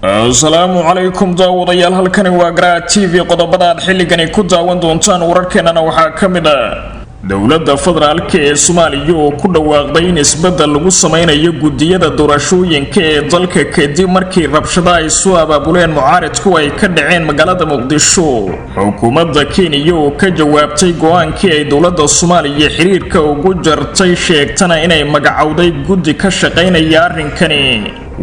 Asalaamu calaykum daawadayaal, halkani waa Garaa TV. qodobada aad xilligani ku daawan doontaan wararkeenana waxaa ka mid ah dowladda federaalka ee Soomaaliya oo ku dhawaaqday in isbedel lagu sameynayo gudiyada doorashooyinka ee dalka kadib markii rabshado ay soo abaabuleen mucaaradku ay ka dhaceen magaalada Muqdisho. xukuumadda Kenya oo ka jawaabtay go'aankii ay dowladda Soomaaliya xiriirka ugu jartay sheegtana inay magacowday gudi ka shaqeynaya arrinkani.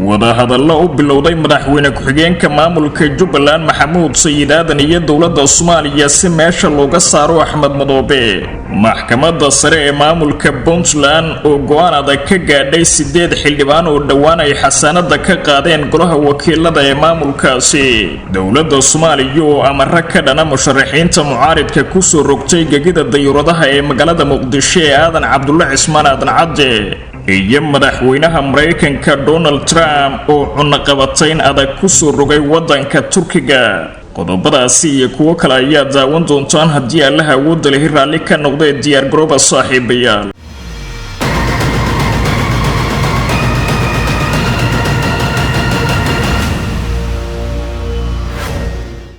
wadahadallo u bilowday madaxweyne ku-xigeenka maamulka Jubbaland Maxamuud Sayid Aadan iyo dowladda Soomaaliya si meesha looga saaro Axmed Madoobe. maxkamadda sare ee maamulka Puntland oo go'aan adag ka gaadhay 8 xildhibaan oo dhawaan ay xasaanada ka qaadeen golaha wakiilada ee maamulkaasi. dowladda Soomaaliya oo amarro ka dhana musharaxiinta mucaaradka ku soo rogtay gegida dayuuradaha ee magaalada Muqdisho ee Aadan Cabdulle Cismaan Aadan Cadde iyo madaxweynaha Mareykanka Donald Trump oo cunaqabatayn adag ku soo rogay wadanka Turkiga. qodobadaasi iyo kuwo kale ayaa daawan doontaan haddii Allaha awoodda leh raalli ka noqday. diyaar garooba saaxiibayaal.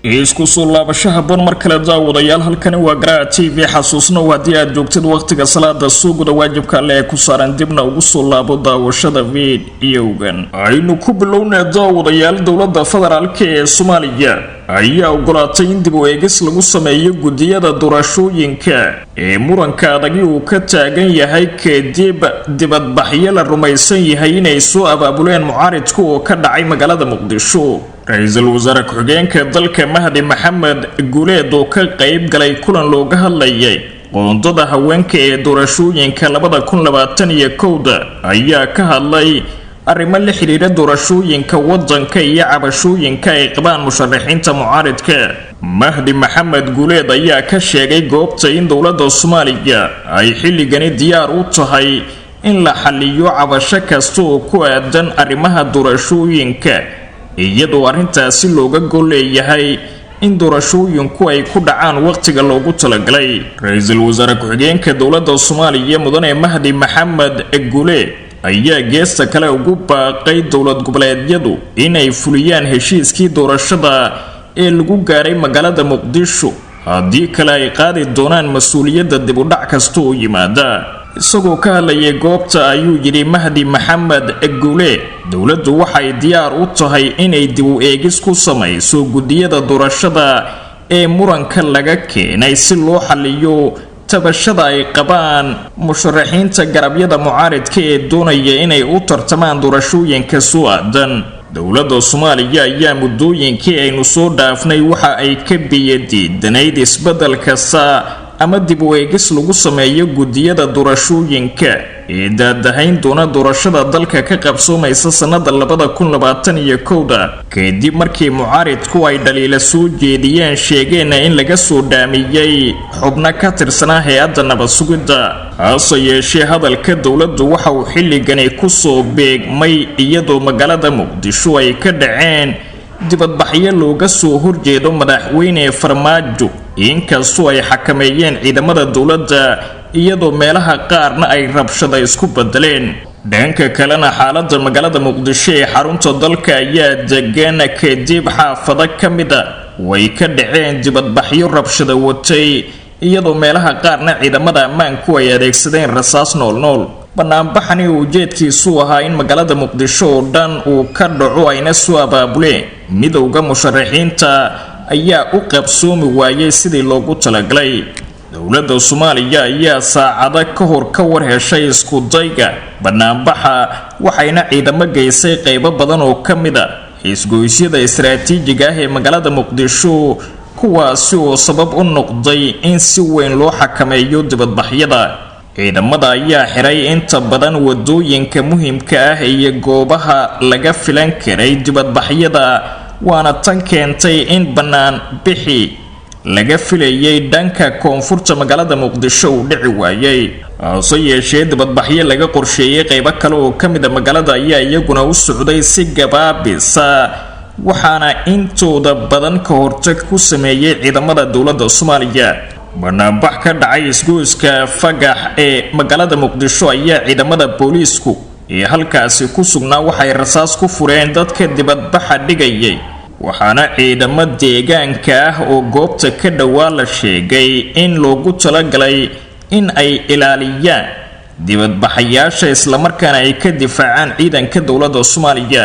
isku soo laabashaha bon mar kale daawadayaal, halkani waa Garaa TV. xasuusna haddii aad joogtid waqtiga salaada suuqda waajibka Alle ku saaran dibna ugu soo laabo daawashada video-gan. aynu ku bilownaa daawadayaal, dowladda federaalka ee Soomaaliya ayaa ogolaatay in dib u eegis lagu sameeyo gudiyada doorashooyinka ee muranka adag uu ka taagan yahay kadib dibadbaxyo la rumaysan yahay inay soo abaabuleen mucaaradku oo ka dhacay magaalada Muqdisho. ra'iisul wasaare ku-xigeenka dalka Mahdi Maxamed Guuleed oo ka qayb galay kulan looga hadlayay qoondada haweenka ee doorashooyinka 2021 ayaa ka hadlay arrimo la xiriira doorashooyinka wadanka iyo cabashooyinka ay qabaan musharaxiinta mucaaradka. Mahdi Maxamed Guuleed ayaa ka sheegay goobta in dowladda Soomaaliya ay xilligani diyaar u tahay in la xalliyo cabasho kasta oo ku aadan arrimaha doorashooyinka, iyadoo arrintaasi looga gol leeyahay in doorashooyinku ay ku dhacaan waqtiga loogu talagalay. ra'iisul wasaare ku-xigeenka dowladda Soomaaliya mudane Mahdi Maxamed Guuleed ayaa geesta kale ugu baaqay dowlad goboleedyadu inay fuliyaan heshiiskii doorashada ee lagu gaaray magaalada Muqdisho, haddii kale ay qaadi doonaan mas-uuliyadda dib u dhac kasta oo yimaada. isagoo ka hadlayay goobta ayuu yidhi Mahdi Maxamed Guuleed, dowladdu waxay diyaar u tahay inay dib u eegis ku samayso gudiyada doorashada ee muranka laga keenay si loo xalliyo tabashada ay qabaan musharaxiinta garabyada mucaaradka ee doonaya inay u tartamaan doorashooyinka soo aadan. dowladda Soomaaliya ayaa muddooyinkii aynu soo dhaafnay waxa ay ka biyadiidanayd isbedel kasta ama dib u eegis lagu sameeyo gudiyada doorashooyinka ee daadahayn doona doorashada dalka ka qabsoomaysa sanada 2021 kadib markii mucaaradku ay dhaliila soo jeediyeen sheegeena in laga soo dhaamiyay xubno ka tirsanaa hay'adda nabad sugidda. hase yeeshee hadalka dowladdu waxa uu xilligani ku soo beegmay iyadoo magaalada Muqdisho ay ka dhaceen dibadbaxyo looga soo horjeedo madaxweyne Farmaajo, inkastoo ay xakameeyeen ciidamada dowladda iyadoo meelaha qaarna ay rabshado isku bedeleen. dhanka kalena xaaladda magaalada Muqdisho ee xarunta dalka ayaa degan kadib xaafado ka mid ah way ka dhaceen dibadbaxyo rabshado watay, iyadoo meelaha qaarna ciidamada ammaanku ay adeegsadeen rasaas nool. banaanbaxani ujeedkiisu ahaa in magaalada Muqdisho oo dhan uu ka dhaco ayna soo abaabuleen midowga musharaxiinta ayaa u qabsoomi waayay sidii loogu talagalay. dowladda Soomaaliya ayaa saacado ka hor ka war heshay isku dayga banaanbaxa, waxayna ciidamo geysay qaybo badan oo ka mid ah isgoysyada istiraatiijiga ah ee magaalada Muqdisho, kuwaasi oo sabab u noqday in si weyn loo xakameeyo dibadbaxyada. ciidamada ayaa xiray inta badan wadooyinka muhiimka ah iyo goobaha laga filan karay dibadbaxyada, waana tan keentay in banaan bixi laga filayay dhanka koonfurta magaalada Muqdisho uu dhici waayay. hase yeeshee dibadbaxyo laga qorsheeyay qaybo kale oo ka mid ah magaalada ayaa iyaguna u socday si gabaabisa, waxaana intooda badan ka hortag ku sameeyay ciidamada dowladda Soomaaliya. banaanbax ka dhacay isgoyska Fagax ee magaalada Muqdisho ayaa ciidamada booliisku ee halkaasi ku sugnaa waxay rasaas ku fureen dadka dibadbaxa dhigayay waxaana ciidamo deegaanka ah oo goobta ka dhowaa la sheegay in loogu talagalay in ay ilaaliyaan dibadbaxayaasha islamarkaana ay ka difaacaan ciidanka dowladda Soomaaliya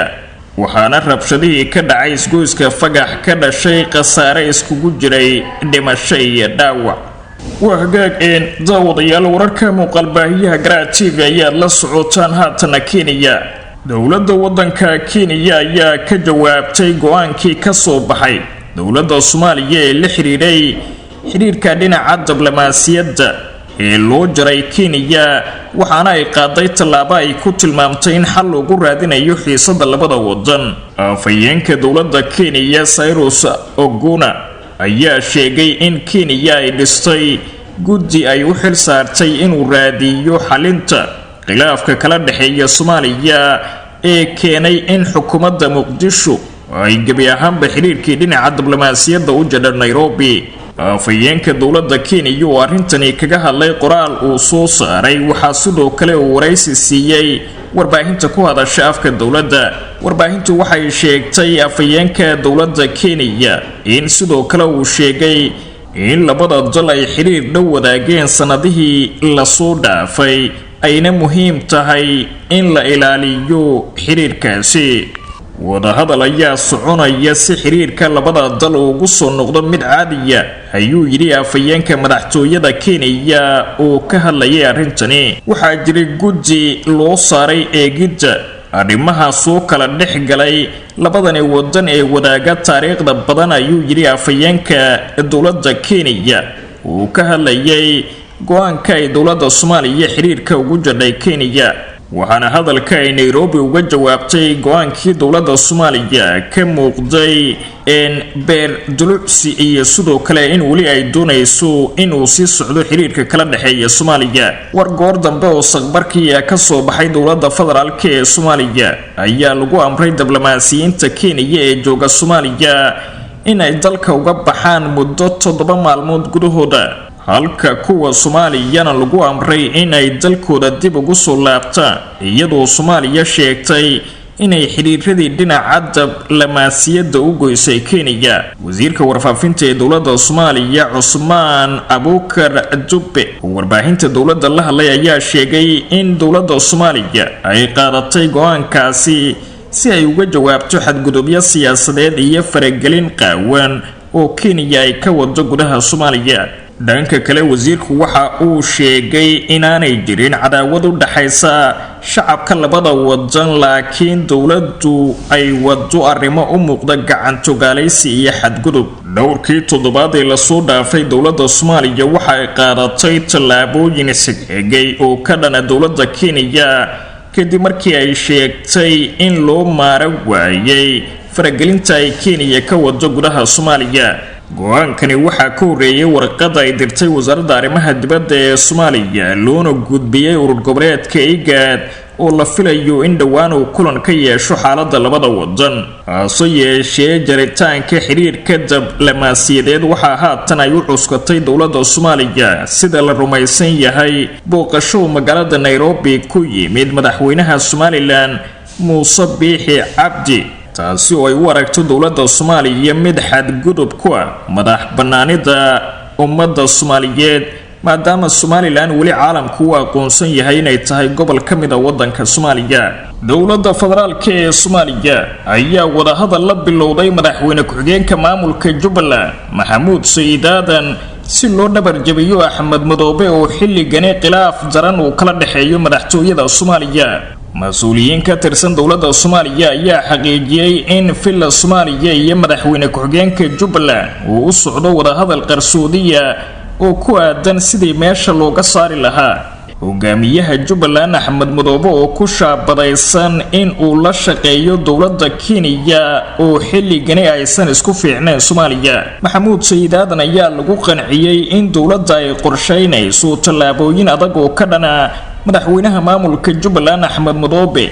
waxaana rabshadihii ka dhacay isgoyska Fagax ka dhashay khasaare iskugu jiray dhimasho iyo dhaawac وهجاج إن زود يالو وركا مقلباهيها جراتيف يا لسعوتان هاتنا كينيا دولة ودنكا كينيا يا كجواب تيجوان كي كسو بحي دولة الصومالية لحريري حرير كادينا عدب لما سيد اللو جري كينيا وحانا قاضي طلابا كتل مامتين حلو قرادين يحيي صد لبدا ودن فينك دولة كينيا سيروس أوغونا ayaa sheegay in Kenya ay dhistay guddi ay u xil saartay inuu raadiyo xalinta khilaafka kala dhaxeeya Soomaaliya ee keenay in xukuumadda Muqdisho ay gabi ahaanba xiriirkii dhinaca diblomaasiyadda u jadar Nairobi afayeenka dowladda Kenya oo arintani kaga hadlay qoraal uu soo saaray waxa sidoo kale uu waraysi siiyay warbaahinta ku hadasha afka dowladda warbaahintu waxay sheegtay afayeenka dowladda Kenya in sidoo kale uu sheegay in labada dal ay xiriir dhow wadaageen sanadihii la soo dhaafay ayna muhiim tahay in la ilaaliyo xiriirkaasi wadahadal ayaa soconaya si xiriirka labada dal ugu soo noqdo mid caadiya ayuu yiri afayeenka madaxtooyada Kenya oo ka hadlayay arintani waxaa jiray guddi loo saaray eegidda arrimaha soo kala dhexgalay labadani wadan ee wadaaga taariikhda badan ayuu yiri afayeenka dowladda Kenya oo ka hadlayay go'aanka ay dowladda Soomaaliya xiriirka ugu jadhay Kenya waxaana hadalka ay Nairobi uga jawaabtay go'aankii dowladda Soomaaliya ka muuqday in beer dulucsi iyo sidoo kale in wali ay doonayso in uu sii socdo xiriirka kala dhaxeeya Soomaaliya war goor dambe oo saqbarkii ka soo baxay dowladda federaalka ee Soomaaliya ayaa lagu amray diblomaasiyiinta Kenya ee jooga Soomaaliya in ay dalka uga baxaan muddo 7 maalmood gudahooda halka kuwa Soomaaliyana lagu amray in ay dalkooda dib ugu soo laabtaan iyadoo Soomaaliya sheegtay inay xiriiradii dhinaca diblomaasiyadda u goysay Kenya wasiirka warfaafinta ee dowladda Soomaaliya Cusmaan Abuukar Dubbe warbaahinta dowladda la hadlay ayaa sheegay in dowladda Soomaaliya ay qaadatay go'aankaasi si ay uga jawaabto xadgudubyo siyaasadeed iyo faragelin qaawan oo Kenya ay ka wado gudaha Soomaaliya dhanka kale wasiirku waxa uu sheegay inaanay jirin cadaawad u dhaxaysa shacabka labada wadan laakiin dowladdu ay wado arrimo u muuqda gacan togaalaysi iyo xadgudub dhowrkii toddobaad ee la soo dhaafay dowladda Soomaaliya waxa ay qaadatay tallaabooyin isxigay oo ka dhana dowladda Kenya kadib markii ay sheegtay in loo maaro waayay faragelinta ay Kenya ka wado gudaha Soomaaliya go'aankani waxa ka horeeyay warqad ay dirtay wasaaradda arrimaha dibadda ee Soomaaliya loona gudbiyay urur goboleedka IGAD oo la filayo in dhawaan uu kulan ka yeesho xaaladda labada wadan hase yeeshee jaritaanka xiriirka diblomaasiyadeed waxa haatan ay u cuskatay dowladda Soomaaliya sida la rumaysan yahay booqasho magaalada Nairobi ku yimid madaxweynaha Somaliland Muuse Biixi Cabdi taasi oo ay u aragto dowladda Soomaaliya mid xadgudub ku ah madax banaanida ummadda Soomaaliyeed maadaama Somaliland wali caalamku uu aqoonsan yahay inay tahay gobol ka mid ah wadanka Soomaaliya dowladda federaalka ee Soomaaliya ayaa wada hadal la bilowday madaxweyne ku-xigeenka maamulka Jubbaland Maxamuud Sayid Aadan si loo dhabar jabiyo Axmed Madoobe oo xilligan khilaaf daran uu kala dhaxeeyo madaxtooyada Soomaaliya mas'uuliyiin ka tirsan dowladda Soomaaliya ayaa xaqiijiyay in filla Soomaaliya iyo madaxweyne ku-xigeenka Jubbaland uu u socdo wada hadal qarsoodiya oo ku aadan sidii meesha looga saari lahaa hogaamiyaha Jubbaland Axmed Madoobe oo ku shaabadaysan in uu la shaqeeyo dowladda Kenya oo xilligan aysan isku fiicneen Soomaaliya Maxamuud Sayid Aadan ayaa lagu qanciyay in dowladda ay qorsheynayso tallaabooyin adag oo ka dhana madaxweynaha maamulka Jubbaland Axmed Madoobe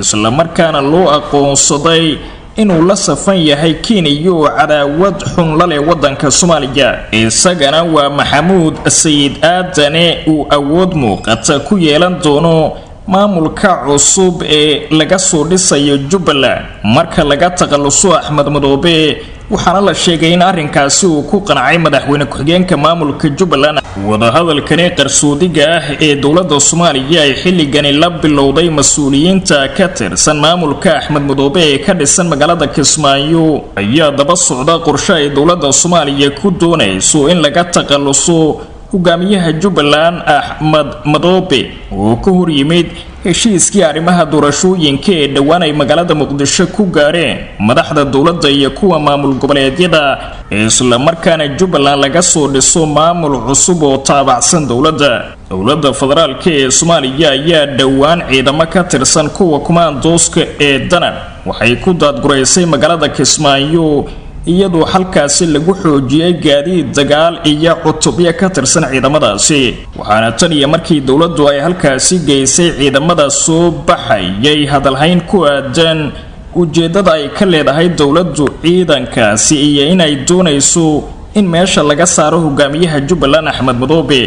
isla markaana loo aqoonsaday inuu la safan yahay Kenya oo cadaawad xun la leh wadanka Soomaaliya isagana waa Maxamuud Sayid Aadan uu awood muuqata ku yeelan doono maamulka cusub ee laga soo dhisayo Jubbaland marka laga taqaluso Axmed Madoobe waxaana la sheegay in arrinkaasi uu ku qancay madaxweyne ku-xigeenka maamulka Jubbaland wadahadalkani qarsoodiga ah ee dowladda Soomaaliya ay xilligan la bilowday mas'uuliyiinta ka tirsan maamulka Axmed Madoobe ee ka dhisan magaalada Kismaayo ayaa daba socda qorshe ay dowladda Soomaaliya ku doonayso in laga taqaluso hogaamiyaha Jubbaland Axmed Madoobe oo ku hor yimid heshiiskii arrimaha doorashooyinka ee dhawaan ay magaalada Muqdisho ku gaareen madaxda dowladda iyo kuwa maamul goboleedyada isla markaana Jubbaland laga soo dhiso maamul cusub oo taabacsan dowladda federaalka ee Soomaaliya ayaa dhawaan ciidamo ka tirsan kuwa kumaandooska ee danan waxay ku daadgureysay magaalada Kismaayo iyadoo halkaasi lagu xoojiyay gaadiid dagaal iyo cutubyo ka tirsan ciidamadaasi waxaana tan iyo markii dowladdu ay halkaasi geysay ciidamada soo baxayay hadalhayn ku aadan ujeedada ay ka leedahay dowladdu ciidankaasi iyo inay doonayso in meesha laga saaro hogaamiyaha Jubbaland Axmed Madoobe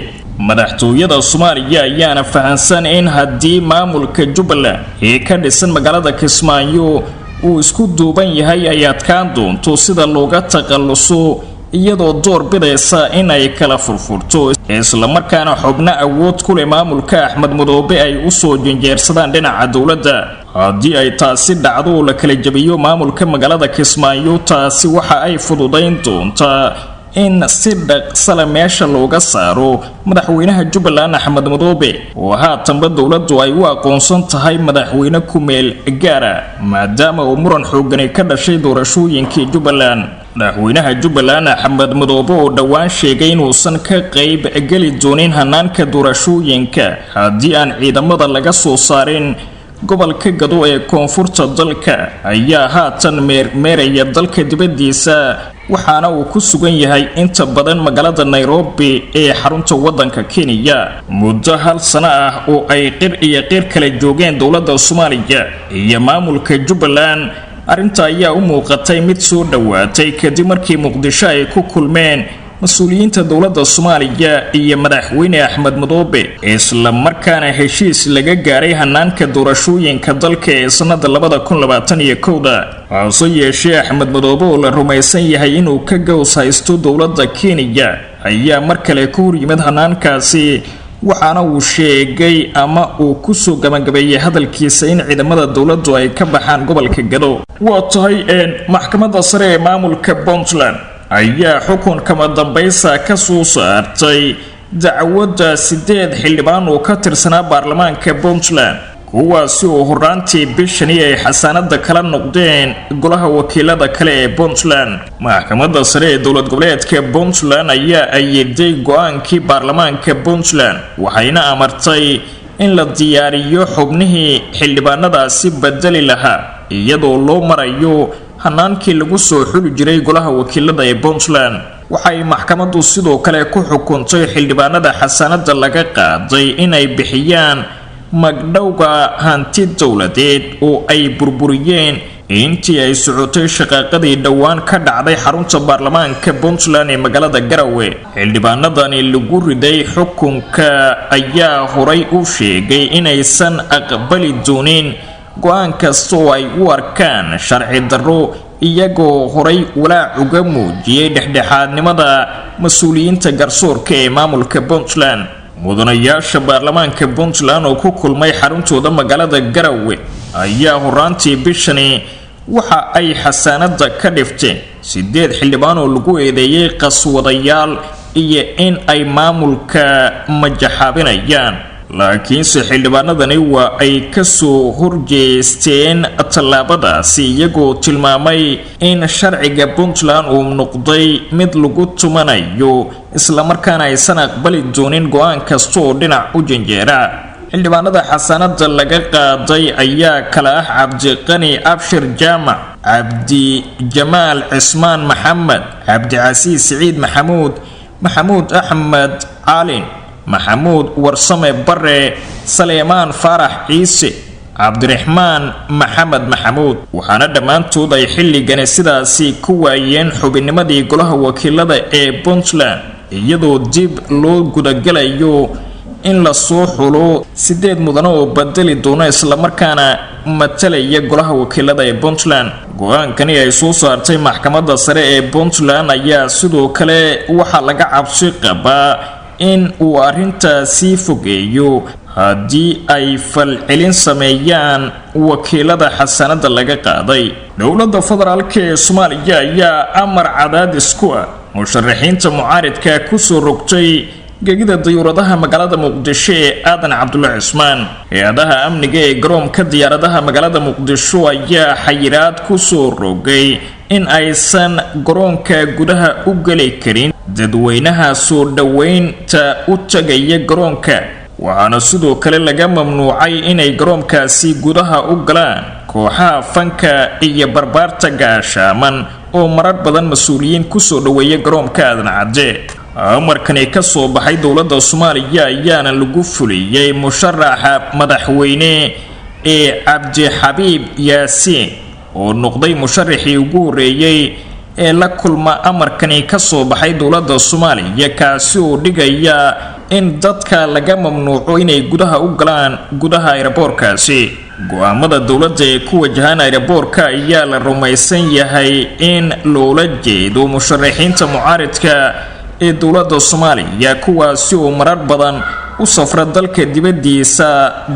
madaxtooyada Soomaaliya ayaana fahansan in haddii maamulka Jubbaland ee ka dhisan magaalada Kismaayo uu isku duuban yahay ay adkaan doonto sida looga taqaluso iyadoo door bidaysa in ay kala furfurto isla markaana xubno awood ku leh maamulka Axmed Madoobe ay u soo janjeersadaan dhinaca dowladda haddii ay taasi dhacdo la kala jabiyo maamulka magaalada Kismaayo taasi waxa ay fududayn doontaa in si dhaqsala meesha looga saaro madaxweynaha Jubbaland Axmed Madoobe oo haatanba dowladdu ay u aqoonsan tahay madaxweyne ku meel gaara maadaama uu muran xoogan ka dhashay doorashooyinkii Jubbaland madaxweynaha Jubbaland Axmed Madoobe oo dhawaan sheegay inuusan ka qayb gali doonin hanaanka doorashooyinka haddii aan ciidamada laga soo saarin gobolka Gado ee koonfurta dalka ayaa haatan meeraya dalka dibadiisa waxaana uu ku sugan yahay inta badan magaalada Nairobi ee xarunta wadanka Kenya muddo hal sano ah oo ay qir kala joogeen dowladda Soomaaliya iyo maamulka Jubbaland arinta ayaa u muuqatay mid soo dhawaatay kadib markii Muqdisho ay ku kulmeen mas'uuliyiinta dowladda Soomaaliya iyo madaxweyne Axmed Madoobe isla markaana heshiis laga gaaray hanaanka doorashooyinka dalka ee sanada 2021 hase yeeshee Axmed Madoobe oo la rumaysan yahay inuu ka goos haysto dowladda Kenya ayaa mar kale ku hor yimid hanaankaasi waxaana uu sheegay ama uu ku soo gabagabeeyay hadalkiisa in ciidamada dowladdu ay ka baxaan gobolka Gado waa tahay maxkamadda sare ee maamulka Puntland ayaa xukun kama dambaysa ka soo saartay dacwadda 8 xildhibaan oo ka tirsanaa baarlamaanka Puntland kuwaasi oo horaantii bishani ay xasaanada kala noqdeen golaha wakiilada kale ee Puntland maxkamadda sare ee dowlad goboleedka Puntland ayaa ayeeday go'aankii baarlamaanka Puntland waxayna amartay in la diyaariyo xubnihii xildhibaanadaasi bedeli lahaa iyadoo loo marayo hanaankii lagu soo xuli jiray golaha wakiilada ee Puntland waxay maxkamaddu sidoo kale ku xukuntay xildhibaanada xasaanada laga qaaday inay bixiyaan magdhowga hanti dowladeed oo ay burburiyeen intii ay socotay shaqaaqadii dhawaan ka dhacday xarunta baarlamaanka Puntland ee magaalada Garowe xildhibaanadani lagu riday xukunka ayaa horay u sheegay inaysan aqbali doonin go'aan kasta oo ay u arkaan sharci darro iyagoo horay walaac uga muujiyay dhexdhexaadnimada mas'uuliyiinta garsoorka ee maamulka Puntland mudanayaasha baarlamaanka Puntland oo ku kulmay xaruntooda magaalada Garowe ayaa horaantii bishani waxa ay xasaanada ka dhifteen 8 xildhibaan oo lagu eedeeyay qaswadayaal iyo in ay maamulka majaxaabinayaan laakiinse xildhibaanadani waa ay ka soo horjeesteen tallaabadaasi iyagoo tilmaamay in sharciga Puntland uu noqday mid lagu tumanayo isla markaana aysan aqbali doonin go'aan kasta oo dhinac u janjeera xildhibaanada xasaanada laga qaaday ayaa kala ah Cabdiqani Abshir Jaamac Cabdi Jamaal Cismaan Maxamed Cabdi Casiis Saciid Maxamuud Axmed Caalin محمود ورسمة برة سليمان فرح عيسى عبد الرحمن محمد محمود وحنا دمان تودا يحلي جنسيدا سي كوايين حبين مدي قلها وكيلة Puntland iyadoo dib loo guda galayo in la soo xulo 8 mudan oo bedeli doona isla markaana matalaya golaha wakiilada ee Puntland. go'aankani ay soo saartay maxkamadda sare ee Puntland ayaa sidoo kale waxa laga cabsi qabaa in uu arrintaasi fogeeyo haddii ay falcelin sameeyaan wakiilada xasanada laga qaaday. dowladda federaalka ee Soomaaliya ayaa amar cadaadis ku ah musharaxiinta mucaaridka ku soo rogtay gegida diyuuradaha magaalada Muqdisho ee Aadan Cabdulle Cismaan. hay'adaha amniga ee garoonka diyaaradaha magaalada Muqdisho ayaa xayiraad ku soo rogay in aysan garoonka gudaha u gali karin dadweynaha soo dhaweynta u tagaya garoonka, waxaana sidoo kale laga mamnuucay inay garoonkaasi gudaha u galaan kooxaha fanka iyo barbaarta gaashaaman oo marar badan mas'uuliyiin ku soo dhaweeya garoonka Aadan Cabde. amarkani ka soo baxay dowladda Soomaaliya ayaana lagu fuliyay musharaxa madaxweyne ee Cabdi Xabiib Yaasiin oo noqday musharaxii ugu horeeyay ee la kulma amarkani ka soo baxay dowladda Soomaaliya, kaasi oo dhigaya in dadka laga mamnuuco inay gudaha u galaan gudaha aeroboorkaasi. go'aamada dowladda ee ku wajahan aeroboorka ayaa la rumaysan yahay in loola jeedo musharaxiinta mucaaridka ee dowladda Soomaaliya kuwaasi oo marar badan u safra dalka dibadiisa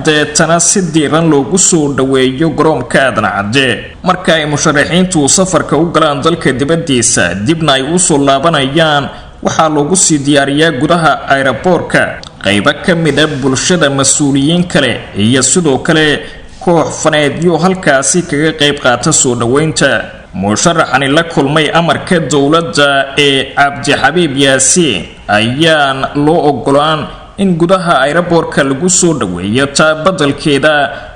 deetana si diiran loogu soo dhaweeyo garoonka Aadan Cabde. marka ay musharaxiintu safarka u galaan dalka dibadiisa dibna ay u soo laabanayaan waxaa loogu sii diyaariyaa gudaha aeroboorka qaybo ka mid ah bulshada, mas'uuliyiin kale iyo sidoo kale koox faneedyo halkaasi kaga qayb qaata soo dhaweynta. musharaxani la kulmay amarka dowladda ee Cabdi Xabiib Yaasiin ayaan loo ogolaan in gudaha aeroboorka lagu soo dhaweeyo, taa badalkeeda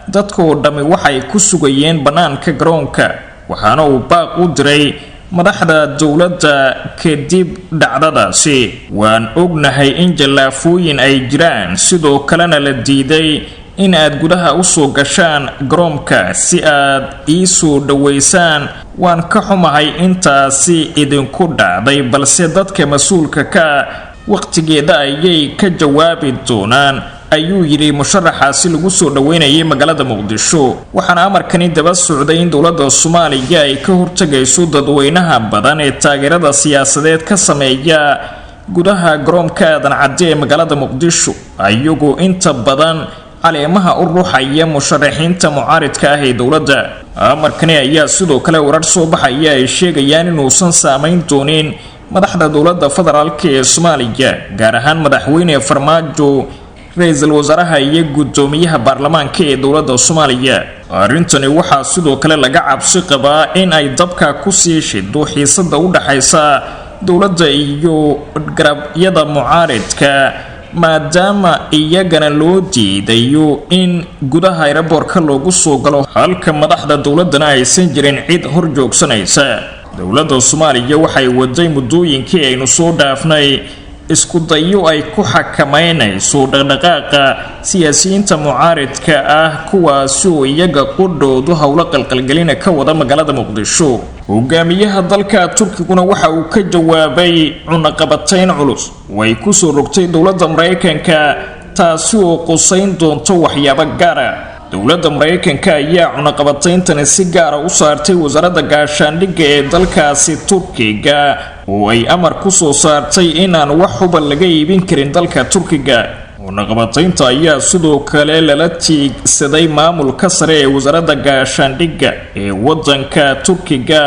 dadka oo dhami waxay ku sugayeen banaanka garoonka, waxaana uu baaq u diray madaxda dowladda kadib dhacdadaasi. waan ognahay in jalaafooyin ay jiraan, sidoo kalena la diiday in aad gudaha u soo gashaan garoonka si aad ii soo dhaweysaan. waan ka xumahay intaasi idinku dhacday, balse dadka mas'uulka ka waqtigeeda ayay ka jawaabi doonaan, ayuu yiri musharaxaasi lagu soo dhaweynayay magaalada Muqdisho. waxaana amarkani daba socday in dowladda Soomaaliya ay ka hortagayso dadweynaha badan ee taageerada siyaasadeed ka sameeya gudaha garoonka Aadan Cabde ee magaalada Muqdisho, ayagoo inta badan caleemaha u ruuxaya musharaxiinta mucaaridka ah ee dowladda. amarkani ayaa sidoo kale warar soo baxaya ay sheegayaan inuusan saameyn doonin madaxda dowladda federaalka ee Soomaaliya, gaar ahaan madaxweyne Farmaajo, ra'iisul wasaaraha iyo gudoomiyaha baarlamaanka ee dowladda Soomaaliya. arrintani waxaa sidoo kale laga cabsi qabaa in ay dabka ku sii shido xiisada u dhaxaysa dowladda iyo garabyada mucaaridka, maadaama iyagana loo diidayo in gudaha aeroboorka loogu soo galo halka madaxda dowladana aysan jirin cid hor joogsanaysa. dowladda Soomaaliya waxay waday muddooyinkii aynu soo dhaafnay isku dayo ay ku xakameynayso dhaqdhaqaaqa siyaasiyiinta mucaaridka ah kuwaasi oo iyaga qudhoodu howlo qalqalgelina ka wada magaalada Muqdisho. hogaamiyaha dalka Turkiguna waxa uu ka jawaabay cunaqabatayn culus way ku soo rogtay dowladda Mareykanka, taasi oo qosayn doonto waxyaabo gaar ah. dowladda Mareykanka ayaa cunaqabatayntan si gaar ah u saartay wasaaradda gaashaandhigga ee dalkaasi Turkiga oo ay amar ku soo saartay inaan wax huba laga iibin karin dalka Turkiga. cunaqabataynta ayaa sidoo kale lala tiigsaday maamulka sare ee wasaaradda gaashaandhigga ee wadanka Turkiga,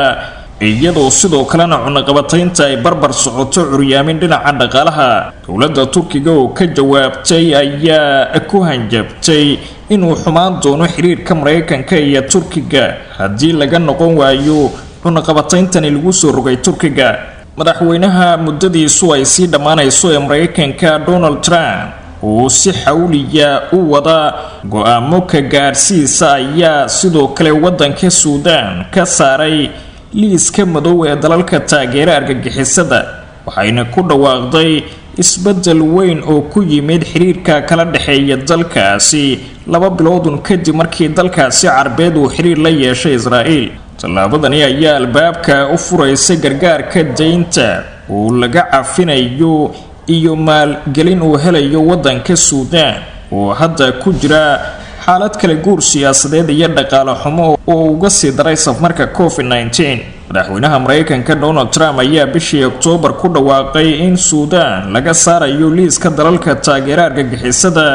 iyadoo sidoo kalena cunaqabataynta ay barbar socoto curyaamin dhinaca dhaqaalaha. dowladda Turkiga oo ka jawaabtay ayaa ku hanjabtay inuu xumaan doono xiriirka Mareykanka iyo Turkiga haddii laga noqon waayo cunaqabatayntani lagu soo rogay Turkiga. madaxweynaha muddadiisu ay sii dhammaanayso ee Mareykanka Donald Trump oo si xawliya u wada go'aamo ka gaarsiisa ayaa sidoo kale wadanka Suudaan ka saaray liiska madow ee dalalka taageera argagixisada, waxayna ku dhawaaqday isbedel weyn oo ku yimid xiriirka kala dhaxeeya dalkaasi 2 bilood kadib markii dalkaasi Carbeed uu xiriir la yeeshay Israa'iil. tallaabadani ayaa albaabka u furaysa gargaarka deynta oo laga cafinayo iyo maalgelin uu helayo waddanka Suudaan oo hadda ku jira xaalad kala guur siyaasadeed iyo dhaqaale xumo oo uga sii daray safarka COVID-19. madaxweynaha Mareykanka Donald Trump ayaa bishii Oktoobar ku dhawaaqay in Suudaan laga saarayo liiska dalalka taageerada argagixisada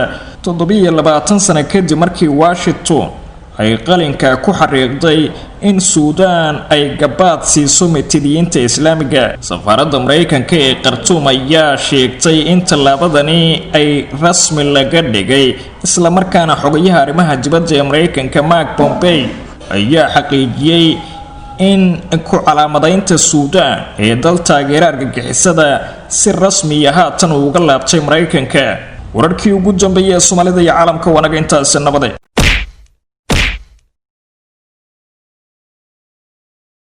27 sano kadib markii Washington ay qalinka ku xariiqday in Suudaan ay gabaad siiso mitidiinta Islaamiga. Safaaradda Mareykanka ee Khartoum ayaa sheegtay in tallaabadani ay rasmi laga dhigay isla markaana xogayaha arrimaha dibadda ee Mareykanka Mark Pompeo ayaa xaqiijiyay in ku calaamadaynta Suudaan ee dal taageera argagixisada si rasmi ah haatan uga laabtay Mareykanka. wararkii ugu dambeeyay Soomaalida iyo caalamka wanaag intaas nabadey.